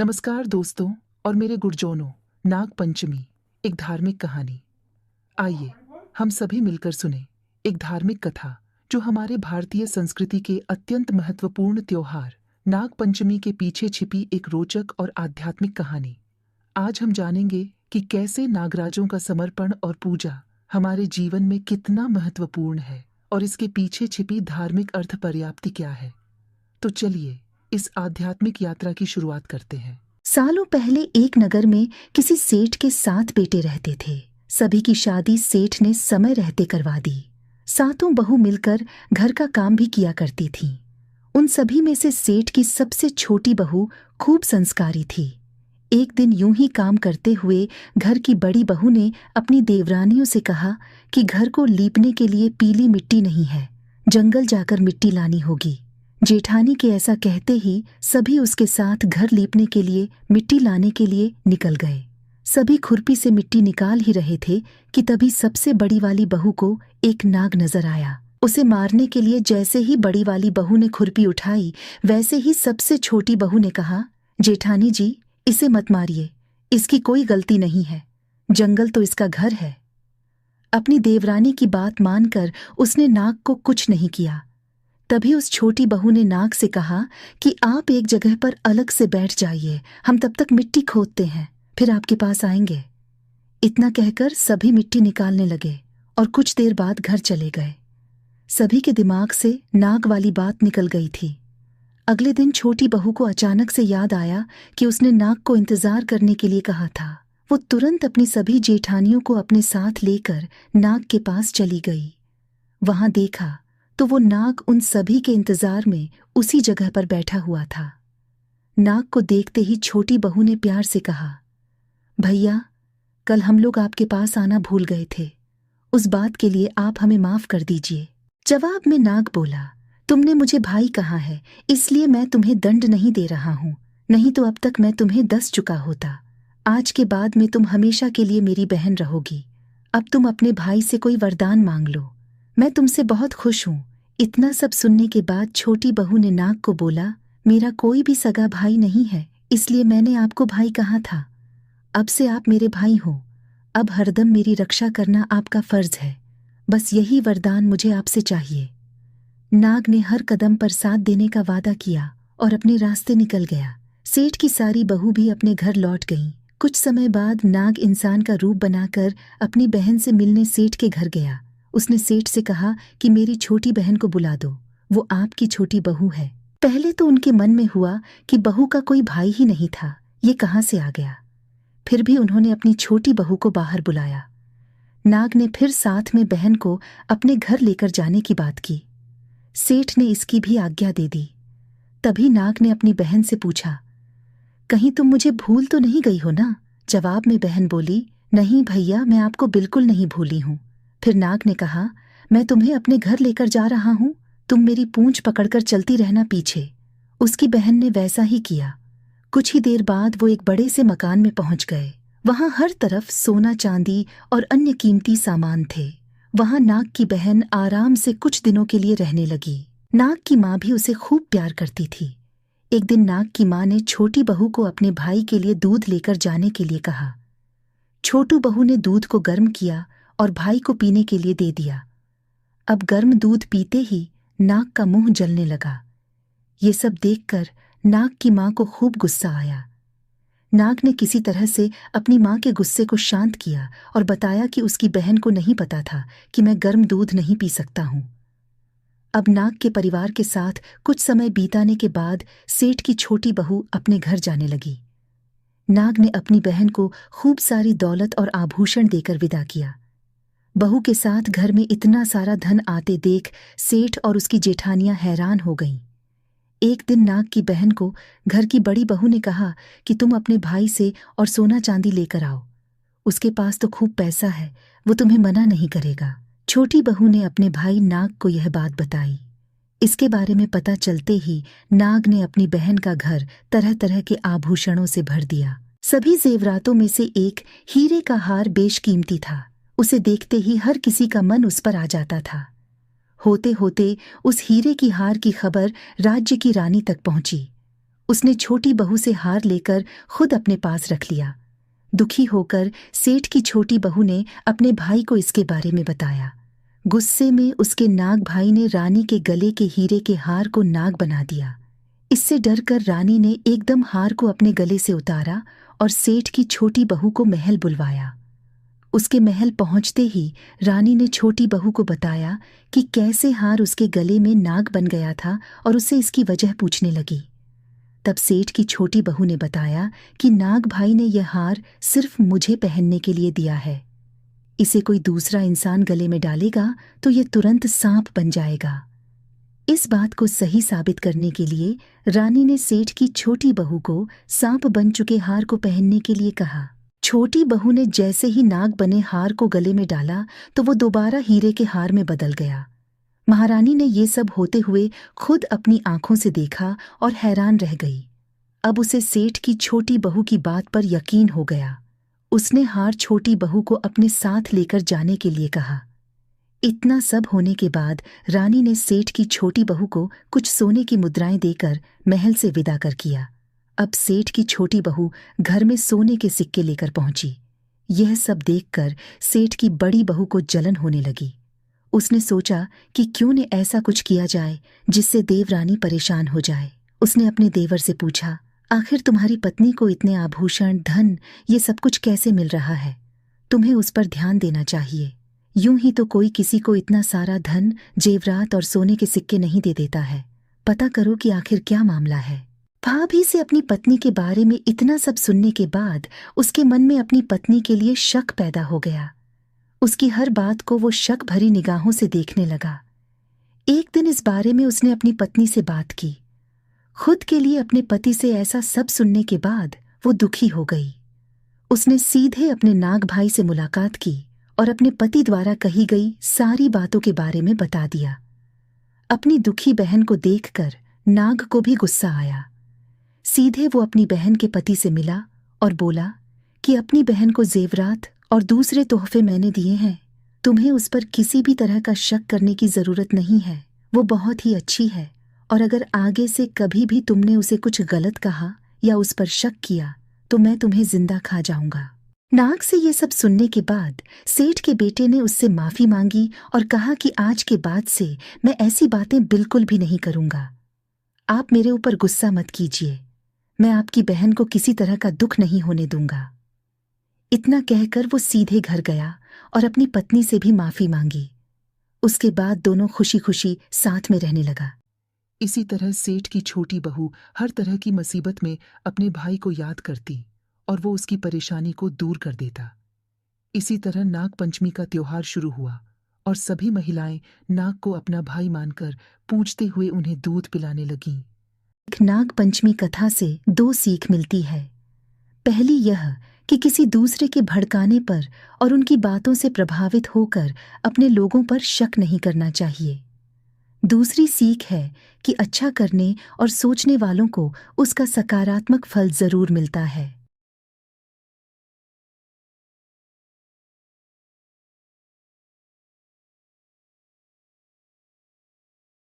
नमस्कार दोस्तों और मेरे गुरजोनों। नाग पंचमी एक धार्मिक कहानी। आइए हम सभी मिलकर सुने एक धार्मिक कथा जो हमारे भारतीय संस्कृति के अत्यंत महत्वपूर्ण त्योहार नाग पंचमी के पीछे छिपी एक रोचक और आध्यात्मिक कहानी। आज हम जानेंगे कि कैसे नागराजों का समर्पण और पूजा हमारे जीवन में कितना महत्वपूर्ण है और इसके पीछे छिपी धार्मिक अर्थ पर्याप्ति क्या है। तो चलिए इस आध्यात्मिक यात्रा की शुरुआत करते हैं। सालों पहले एक नगर में किसी सेठ के 7 बेटे रहते थे। सभी की शादी सेठ ने समय रहते करवा दी। सातों बहू मिलकर घर का काम भी किया करती थीं। उन सभी में से सेठ की सबसे छोटी बहू खूब संस्कारी थी। एक दिन यूं ही काम करते हुए घर की बड़ी बहू ने अपनी देवरानियों से कहा कि घर को लीपने के लिए पीली मिट्टी नहीं है, जंगल जाकर मिट्टी लानी होगी। जेठानी के ऐसा कहते ही सभी उसके साथ घर लीपने के लिए मिट्टी लाने के लिए निकल गए। सभी खुरपी से मिट्टी निकाल ही रहे थे कि तभी सबसे बड़ी वाली बहू को एक नाग नजर आया। उसे मारने के लिए जैसे ही बड़ी वाली बहू ने खुरपी उठाई, वैसे ही सबसे छोटी बहू ने कहा, जेठानी जी, इसे मत मारिए, इसकी कोई गलती नहीं है, जंगल तो इसका घर है। अपनी देवरानी की बात मानकर उसने नाग को कुछ नहीं किया। तभी उस छोटी बहू ने नाग से कहा कि आप एक जगह पर अलग से बैठ जाइए, हम तब तक मिट्टी खोदते हैं, फिर आपके पास आएंगे। इतना कहकर सभी मिट्टी निकालने लगे और कुछ देर बाद घर चले गए। सभी के दिमाग से नाग वाली बात निकल गई थी। अगले दिन छोटी बहू को अचानक से याद आया कि उसने नाग को इंतजार करने के लिए कहा था। वो तुरंत अपनी सभी जेठानियों को अपने साथ लेकर नाग के पास चली गई। वहां देखा तो वो नाग उन सभी के इंतजार में उसी जगह पर बैठा हुआ था। नाग को देखते ही छोटी बहू ने प्यार से कहा, भैया, कल हम लोग आपके पास आना भूल गए थे, उस बात के लिए आप हमें माफ कर दीजिए। जवाब में नाग बोला, तुमने मुझे भाई कहा है, इसलिए मैं तुम्हें दंड नहीं दे रहा हूं, नहीं तो अब तक मैं तुम्हें 10 चुका होता। आज के बाद में तुम हमेशा के लिए मेरी बहन रहोगी। अब तुम अपने भाई से कोई वरदान मांग लो, मैं तुमसे बहुत खुश हूं। इतना सब सुनने के बाद छोटी बहू ने नाग को बोला, मेरा कोई भी सगा भाई नहीं है, इसलिए मैंने आपको भाई कहा था। अब से आप मेरे भाई हो। अब हरदम मेरी रक्षा करना आपका फर्ज है। बस यही वरदान मुझे आपसे चाहिए। नाग ने हर कदम पर साथ देने का वादा किया और अपने रास्ते निकल गया। सेठ की सारी बहू भी अपने घर लौट गईं। कुछ समय बाद नाग इंसान का रूप बनाकर अपनी बहन से मिलने सेठ के घर गया। उसने सेठ से कहा कि मेरी छोटी बहन को बुला दो, वो आपकी छोटी बहू है। पहले तो उनके मन में हुआ कि बहू का कोई भाई ही नहीं था, ये कहाँ से आ गया। फिर भी उन्होंने अपनी छोटी बहू को बाहर बुलाया। नाग ने फिर साथ में बहन को अपने घर लेकर जाने की बात की। सेठ ने इसकी भी आज्ञा दे दी। तभी नाग ने अपनी बहन से पूछा, कहीं तुम मुझे भूल तो नहीं गई हो ना। जवाब में बहन बोली, नहीं भैया, मैं आपको बिल्कुल नहीं भूली हूँ। फिर नाग ने कहा, मैं तुम्हें अपने घर लेकर जा रहा हूं, तुम मेरी पूंछ पकड़कर चलती रहना पीछे। उसकी बहन ने वैसा ही किया। कुछ ही देर बाद वो एक बड़े से मकान में पहुंच गए। वहां हर तरफ सोना चांदी और अन्य कीमती सामान थे। वहां नाग की बहन आराम से कुछ दिनों के लिए रहने लगी। नाग की माँ भी उसे खूब प्यार करती थी। एक दिन नाग की माँ ने छोटी बहू को अपने भाई के लिए दूध लेकर जाने के लिए कहा। छोटू बहू ने दूध को गर्म किया और भाई को पीने के लिए दे दिया। अब गर्म दूध पीते ही नाग का मुंह जलने लगा। ये सब देखकर नाग की माँ को खूब गुस्सा आया। नाग ने किसी तरह से अपनी माँ के गुस्से को शांत किया और बताया कि उसकी बहन को नहीं पता था कि मैं गर्म दूध नहीं पी सकता हूँ। अब नाग के परिवार के साथ कुछ समय बीताने के बाद सेठ की छोटी बहू अपने घर जाने लगी। नाग ने अपनी बहन को खूब सारी दौलत और आभूषण देकर विदा किया। बहू के साथ घर में इतना सारा धन आते देख सेठ और उसकी जेठानियां हैरान हो गईं। एक दिन नाग की बहन को घर की बड़ी बहू ने कहा कि तुम अपने भाई से और सोना चांदी लेकर आओ, उसके पास तो खूब पैसा है, वो तुम्हें मना नहीं करेगा। छोटी बहू ने अपने भाई नाग को यह बात बताई। इसके बारे में पता चलते ही नाग ने अपनी बहन का घर तरह तरह के आभूषणों से भर दिया। सभी जेवरातों में से एक हीरे का हार बेशकीमती था। उसे देखते ही हर किसी का मन उस पर आ जाता था। होते होते उस हीरे की हार की खबर राज्य की रानी तक पहुंची। उसने छोटी बहू से हार लेकर खुद अपने पास रख लिया। दुखी होकर सेठ की छोटी बहू ने अपने भाई को इसके बारे में बताया। गुस्से में उसके नाग भाई ने रानी के गले के हीरे के हार को नाग बना दिया। इससे डरकर रानी ने एकदम हार को अपने गले से उतारा और सेठ की छोटी बहू को महल बुलवाया। उसके महल पहुंचते ही रानी ने छोटी बहू को बताया कि कैसे हार उसके गले में नाग बन गया था और उससे इसकी वजह पूछने लगी। तब सेठ की छोटी बहू ने बताया कि नाग भाई ने यह हार सिर्फ मुझे पहनने के लिए दिया है। इसे कोई दूसरा इंसान गले में डालेगा तो ये तुरंत सांप बन जाएगा। इस बात को सही साबित करने के लिए रानी ने सेठ की छोटी बहू को सांप बन चुके हार को पहनने के लिए कहा। छोटी बहू ने जैसे ही नाग बने हार को गले में डाला तो वो दोबारा हीरे के हार में बदल गया। महारानी ने ये सब होते हुए खुद अपनी आंखों से देखा और हैरान रह गई। अब उसे सेठ की छोटी बहू की बात पर यकीन हो गया। उसने हार छोटी बहू को अपने साथ लेकर जाने के लिए कहा। इतना सब होने के बाद रानी ने सेठ की छोटी बहू को कुछ सोने की मुद्राएं देकर महल से विदा कर किया। अब सेठ की छोटी बहू घर में सोने के सिक्के लेकर पहुंची। यह सब देखकर सेठ की बड़ी बहू को जलन होने लगी। उसने सोचा कि क्यों न ऐसा कुछ किया जाए जिससे देवरानी परेशान हो जाए। उसने अपने देवर से पूछा, आखिर तुम्हारी पत्नी को इतने आभूषण, धन, ये सब कुछ कैसे मिल रहा है? तुम्हें उस पर ध्यान देना चाहिए। यूं ही तो कोई किसी को इतना सारा धन, जेवरात और सोने के सिक्के नहीं दे देता है। पता करो कि आखिर क्या मामला है। भाभी से अपनी पत्नी के बारे में इतना सब सुनने के बाद उसके मन में अपनी पत्नी के लिए शक पैदा हो गया। उसकी हर बात को वो शक भरी निगाहों से देखने लगा। एक दिन इस बारे में उसने अपनी पत्नी से बात की। खुद के लिए अपने पति से ऐसा सब सुनने के बाद वो दुखी हो गई। उसने सीधे अपने नाग भाई से मुलाकात की और अपने पति द्वारा कही गई सारी बातों के बारे में बता दिया। अपनी दुखी बहन को देखकर नाग को भी गुस्सा आया। सीधे वो अपनी बहन के पति से मिला और बोला कि अपनी बहन को जेवरात और दूसरे तोहफे मैंने दिए हैं। तुम्हें उस पर किसी भी तरह का शक करने की जरूरत नहीं है। वो बहुत ही अच्छी है और अगर आगे से कभी भी तुमने उसे कुछ गलत कहा या उस पर शक किया तो मैं तुम्हें जिंदा खा जाऊंगा। नाग से ये सब सुनने के बाद सेठ के बेटे ने उससे माफी मांगी और कहा कि आज के बाद से मैं ऐसी बातें बिल्कुल भी नहीं करूंगा। आप मेरे ऊपर गुस्सा मत कीजिए। मैं आपकी बहन को किसी तरह का दुख नहीं होने दूंगा। इतना कहकर वो सीधे घर गया और अपनी पत्नी से भी माफी मांगी। उसके बाद दोनों खुशी खुशी साथ में रहने लगा। इसी तरह सेठ की छोटी बहू हर तरह की मुसीबत में अपने भाई को याद करती और वो उसकी परेशानी को दूर कर देता। इसी तरह नाग पंचमी का त्योहार शुरू हुआ और सभी महिलाएं नाग को अपना भाई मानकर पूजते हुए उन्हें दूध पिलाने लगीं। नाग पंचमी कथा से 2 सीख मिलती है। पहली यह कि किसी दूसरे के भड़काने पर और उनकी बातों से प्रभावित होकर अपने लोगों पर शक नहीं करना चाहिए। दूसरी सीख है कि अच्छा करने और सोचने वालों को उसका सकारात्मक फल जरूर मिलता है।